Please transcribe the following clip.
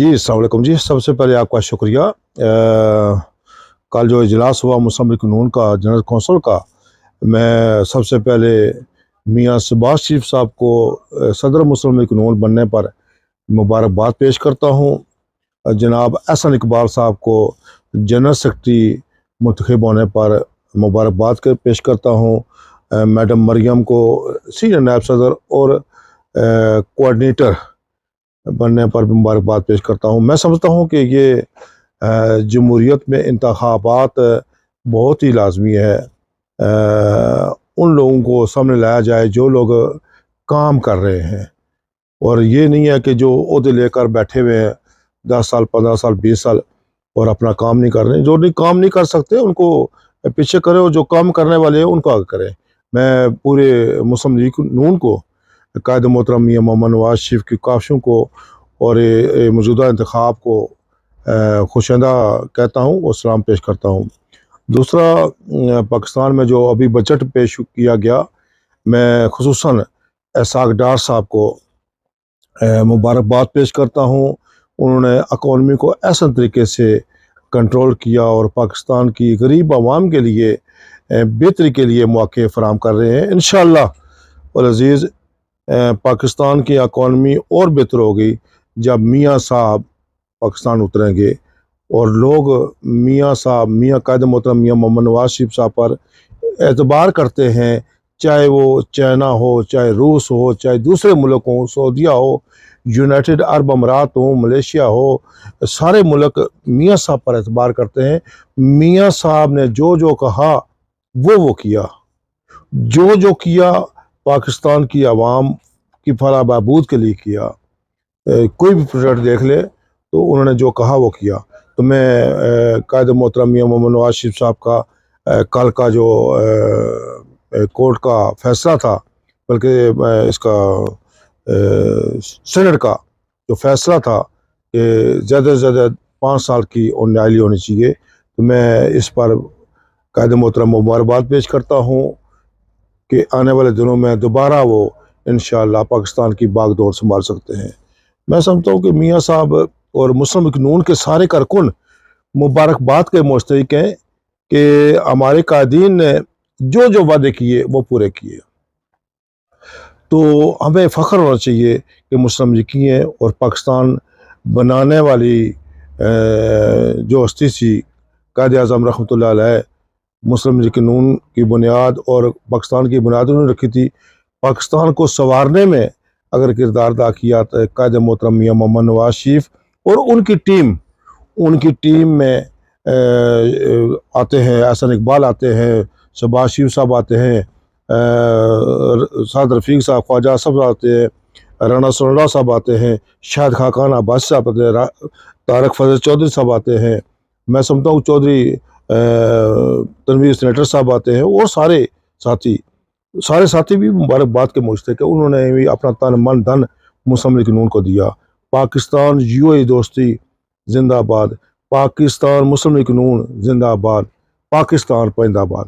جی السلام علیکم جی، سب سے پہلے آپ کا شکریہ۔ کل جو اجلاس ہوا مسلم لیگ نون کا جنرل کونسل کا، میں سب سے پہلے میاں شہباز شریف صاحب کو صدر مسلم لیگ نون بننے پر مبارکباد پیش کرتا ہوں۔ جناب احسن اقبال صاحب کو جنرل سیکرٹری منتخب ہونے پر مبارکباد پیش کرتا ہوں۔ میڈم مریم کو سینئر نائب صدر اور کوآرڈینیٹر بننے پر مبارکباد پیش کرتا ہوں۔ میں سمجھتا ہوں کہ یہ جمہوریت میں انتخابات بہت ہی لازمی ہے۔ ان لوگوں کو سامنے لایا جائے جو لوگ کام کر رہے ہیں، اور یہ نہیں ہے کہ جو عہدے لے کر بیٹھے ہوئے ہیں 10 سال 15 سال 20 سال اور اپنا کام نہیں کر رہے ہیں۔ جو کام نہیں کر سکتے ان کو پیچھے کرے، اور جو کام کرنے والے ہیں ان کو آگے کریں۔ میں پورے مسلم لیگ نون کو، قائد محترم میاں محمد نواز شریف کی کاوشوں کو اور موجودہ انتخاب کو خوشندہ کہتا ہوں اور سلام پیش کرتا ہوں۔ دوسرا، پاکستان میں جو ابھی بجٹ پیش کیا گیا، میں خصوصاً اسحاق ڈار صاحب کو مبارکباد پیش کرتا ہوں۔ انہوں نے اکانومی کو احسن طریقے سے کنٹرول کیا اور پاکستان کی غریب عوام کے لیے بہتری کے لیے مواقع فراہم کر رہے ہیں۔ انشاءاللہ العزیز پاکستان کی اکانومی اور بہتر ہوگی جب میاں صاحب پاکستان اتریں گے، اور لوگ میاں صاحب، میاں قائد محترم میاں محمد نواز شریف صاحب پر اعتبار کرتے ہیں، چاہے وہ چائنا ہو، چاہے روس ہو، چاہے دوسرے ملک ہوں، سعودیہ ہو، یونائٹڈ عرب امارات ہوں، ملیشیا ہو، سارے ملک میاں صاحب پر اعتبار کرتے ہیں۔ میاں صاحب نے جو کہا وہ کیا، جو کیا پاکستان کی عوام کی فلاح بہبود کے لیے کیا۔ کوئی بھی پروجیکٹ دیکھ لے تو انہوں نے جو کہا وہ کیا۔ تو میں قائد محترم میاں محمد نواز شریف صاحب کا کل کا جو کورٹ کا فیصلہ تھا، بلکہ اس کا سینٹ کا جو فیصلہ تھا کہ زیادہ سے زیادہ 5 سال کی نیالی ہونی چاہیے، تو میں اس پر قائد محترم مبارکباد پیش کرتا ہوں کہ آنے والے دنوں میں دوبارہ وہ انشاءاللہ پاکستان کی باغ دور سنبھال سکتے ہیں۔ میں سمجھتا ہوں کہ میاں صاحب اور مسلم لیگ نون کے سارے کارکن مبارکباد کے مستحق ہیں کہ ہمارے قائدین نے جو وعدے کیے وہ پورے کیے۔ تو ہمیں فخر ہونا چاہیے کہ مسلم لیگ کی ہیں، اور پاکستان بنانے والی جو ہستی تھی قائد اعظم رحمۃ اللہ علیہ، مسلم لیگ نون کی بنیاد اور پاکستان کی بنیاد انہوں نے رکھی تھی۔ پاکستان کو سنوارنے میں اگر کردار ادا کیا تو قائد محترم میاں محمد نواز شریف اور ان کی ٹیم میں آتے ہیں، احسن اقبال آتے ہیں، شہباز شریف صاحب آتے ہیں، سعد رفیق صاحب، خواجہ صاحب آتے ہیں، رانا ثناء اللہ صاحب آتے ہیں، شاہد خاقان عباس صاحب آتے ہیں، طارق فضل چودھری صاحب آتے ہیں، میں سمجھتا ہوں چودھری تنویر سینیٹر صاحب آتے ہیں، اور سارے ساتھی بھی مبارکباد کے مستحق ہیں۔ انہوں نے بھی اپنا تن من دھن مسلم لیگ نون کو دیا۔ پاکستان UAE دوستی زندہ باد، پاکستان مسلم لیگ نون زندہ باد، پاکستان پائندہ باد۔